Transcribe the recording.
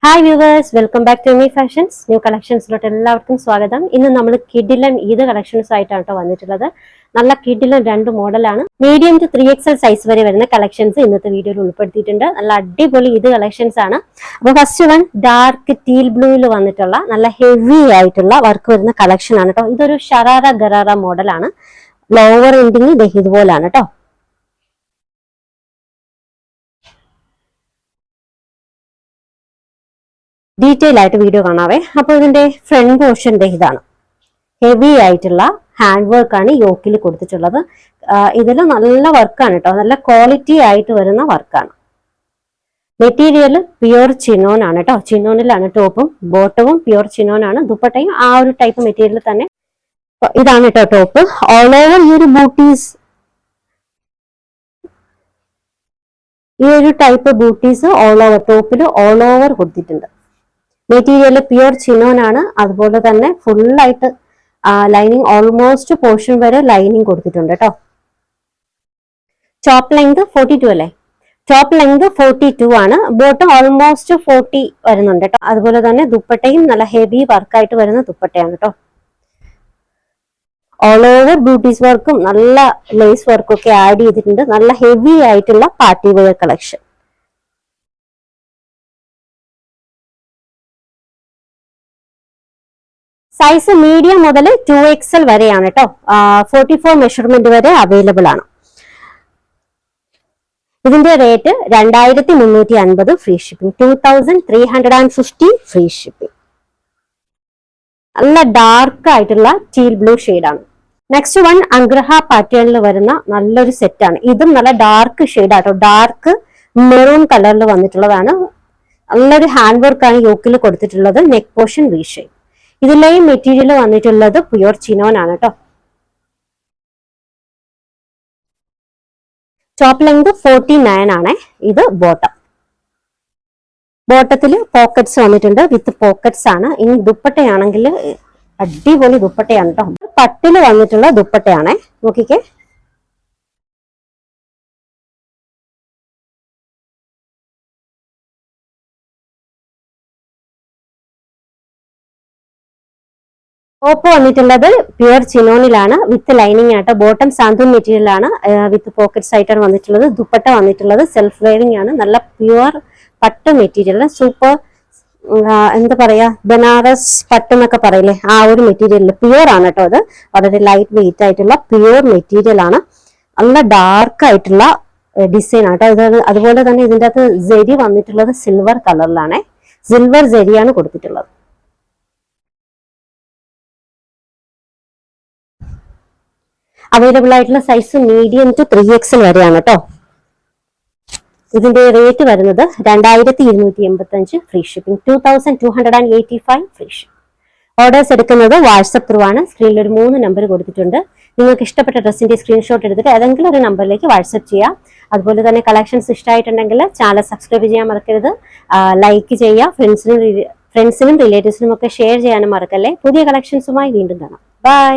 Hi viewers, welcome back to me fashions. New കളക്ഷൻസിലോട്ട് എല്ലാവർക്കും സ്വാഗതം. ഇന്ന് നമ്മൾ കിഡിലൻ ഈദ് കളക്ഷൻസ് ആയിട്ടാണ് കേട്ടോ വന്നിട്ടുള്ളത്. നല്ല കിഡിലൻ രണ്ട് മോഡലാണ്. മീഡിയം ടു 3XL സൈസ് വരെ വരുന്ന കളക്ഷൻസ് ഇന്നത്തെ വീഡിയോയിൽ ഉൾപ്പെടുത്തിയിട്ടുണ്ട്. നല്ല അടിപൊളി ഈദ് കളക്ഷൻസ് ആണ്. അപ്പോൾ ഫസ്റ്റ് വൺ ഡാർക്ക് ടീൽ ബ്ലൂവിൽ വന്നിട്ടുള്ള നല്ല ഹെവി ആയിട്ടുള്ള വർക്ക് വരുന്ന കളക്ഷൻ ആണ് കേട്ടോ. ഇതൊരു ഷറാറ ഗറാറ മോഡലാണ്. ലോവർ എൻഡിങ് ഇതുപോലാണ് കേട്ടോ. ഡീറ്റെയിൽ ആയിട്ട് വീഡിയോ കാണാവേ. അപ്പോൾ ഇതിന്റെ ഫ്രണ്ട് പോർഷൻ ഇതാണ്. ഹെവി ആയിട്ടുള്ള ഹാൻഡ് വർക്ക് ആണ് യോക്കിൽ കൊടുത്തിട്ടുള്ളത്. ഇതിൽ നല്ല വർക്കാണ് കേട്ടോ, നല്ല ക്വാളിറ്റി ആയിട്ട് വരുന്ന വർക്കാണ്. മെറ്റീരിയൽ പ്യുവർ ചിനോൻ ആണ് കേട്ടോ. ചിനോനിലാണ് ടോപ്പും ബോട്ടവും പ്യുവർ ചിനോൻ ആണ്. ദുപ്പട്ടയും ആ ഒരു ടൈപ്പ് മെറ്റീരിയൽ തന്നെ. ഇതാണ് കേട്ടോ ടോപ്പ്. ഓൾ ഓവർ ഈ ഒരു ബൂട്ടീസ്, ഈ ഒരു ടൈപ്പ് ബൂട്ടീസ് ഓൾ ഓവർ ടോപ്പിൽ ഓൾ ഓവർ കൊടുത്തിട്ടുണ്ട്. മെറ്റീരിയൽ പ്യുവർ ചിനോൻ ആണ്. അതുപോലെ തന്നെ ഫുള്ളായിട്ട് ലൈനിങ് ഓൾമോസ്റ്റ് പോർഷൻ വരെ ലൈനിങ് കൊടുത്തിട്ടുണ്ട് കേട്ടോ. ടോപ്പ് ലെങ്ത് 42 അല്ലേ? ടോപ്പ് ലെങ്ത് 42 ആണ്. ബോട്ടം ഓൾമോസ്റ്റ് 40 വരുന്നുണ്ട് കേട്ടോ. അതുപോലെ തന്നെ ദുപ്പട്ടയും നല്ല ഹെവി വർക്കായിട്ട് വരുന്ന ദുപ്പട്ടയാണ് കേട്ടോ. ഓൾ ഓവർ ബ്യൂട്ടീസ് വർക്കും നല്ല ലേസ് വർക്കും ഒക്കെ ആഡ് ചെയ്തിട്ടുണ്ട്. നല്ല ഹെവി ആയിട്ടുള്ള party wear collection. Size medium മുതൽ 2XL വരെയാണ് കേട്ടോ. 44 മെഷർമെന്റ് വരെ അവൈലബിൾ ആണ്. ഇതിന്റെ rate 2350 free shipping, 2350 free shipping. നല്ല ഡാർക്ക് ആയിട്ടുള്ള ടീൽ ബ്ലൂ ആണ്. നെക്സ്റ്റ് വൺ അഗ്രഹ പാറ്റേണിൽ വരുന്ന നല്ലൊരു സെറ്റ് ആണ്. ഇതും നല്ല ഡാർക്ക് ഷെയ്ഡ് ആട്ടോ. ഡാർക്ക് മെറൂൺ കളറിൽ വന്നിട്ടുള്ളതാണ്. നല്ലൊരു ഹാൻഡ് വർക്കാണ് യോക്കിൽ കൊടുത്തിട്ടുള്ളത്. Neck portion V shape. ഇതിലെയും മെറ്റീരിയൽ വന്നിട്ടുള്ളത് പ്യുവർ ചിനോൻ ആണ് കേട്ടോ. ടോപ്പ് ലെങ്ത് 49 ആണ്. ഇത് ബോട്ടം. ബോട്ടത്തിൽ പോക്കറ്റ്സ് വന്നിട്ടുണ്ട്. വിത്ത് പോക്കറ്റ്സ് ആണ്. ഇനി ദുപ്പട്ടയാണെങ്കിൽ അടിപൊളി ദുപ്പട്ടയാണ് കേട്ടോ. പട്ടില് വന്നിട്ടുള്ള ദുപ്പട്ടയാണേ. നോക്കിക്കേ, ടോപ്പ് വന്നിട്ടുള്ളത് പ്യുവർ ചിനോനിലാണ്. വിത്ത് ലൈനിങ് ആയിട്ട്. ബോട്ടം സാന്തൂൻ മെറ്റീരിയൽ ആണ്. വിത്ത് പോക്കറ്റ്സ് ആയിട്ടാണ് വന്നിട്ടുള്ളത്. ദുപ്പട്ട വന്നിട്ടുള്ളത് സെൽഫ് വെയറിംഗ് ആണ്. നല്ല പ്യുവർ പട്ട് മെറ്റീരിയൽ. സൂപ്പർ എന്താ പറയാ, ബനാറസ് പട്ട് എന്നൊക്കെ പറയില്ലേ, ആ ഒരു മെറ്റീരിയൽ പ്യുവർ ആണ് കേട്ടോ. അത് വളരെ ലൈറ്റ് വെയിറ്റ് ആയിട്ടുള്ള പ്യുവർ മെറ്റീരിയൽ ആണ്. നല്ല ഡാർക്ക് ആയിട്ടുള്ള ഡിസൈൻ ആട്ടോ ഇത്. അതുപോലെ തന്നെ ഇതിൻ്റെ അകത്ത് ജെരി വന്നിട്ടുള്ളത് സിൽവർ കളറിലാണ്. സിൽവർ ജെരിയാണ് കൊടുത്തിട്ടുള്ളത്. അവൈലബിൾ ആയിട്ടുള്ള സൈസ് മീഡിയം ടു 3XL വരെയാണ് കേട്ടോ. ഇതിന്റെ റേറ്റ് വരുന്നത് 2285 free shipping, 2285 free shipping. Orders എടുക്കുന്നത് വാട്സപ്പ് ത്രൂ ആണ്. സ്ക്രീനിൽ ഒരു 3 നമ്പർ കൊടുത്തിട്ടുണ്ട്. നിങ്ങൾക്ക് ഇഷ്ടപ്പെട്ട ഡ്രസ്സിന്റെ സ്ക്രീൻഷോട്ട് എടുത്തിട്ട് ഏതെങ്കിലും ഒരു നമ്പറിലേക്ക് വാട്സപ്പ് ചെയ്യാം. അതുപോലെ തന്നെ കളക്ഷൻസ് ഇഷ്ടമായിട്ടുണ്ടെങ്കിൽ ചാനൽ സബ്സ്ക്രൈബ് ചെയ്യാൻ മറക്കരുത്. ലൈക്ക് ചെയ്യുക. ഫ്രണ്ട്സിനും റിലേറ്റീവ്സിനും ഒക്കെ ഷെയർ ചെയ്യാനും മറക്കല്ലേ. പുതിയ കളക്ഷൻസുമായി വീണ്ടും കാണാം. ബൈ.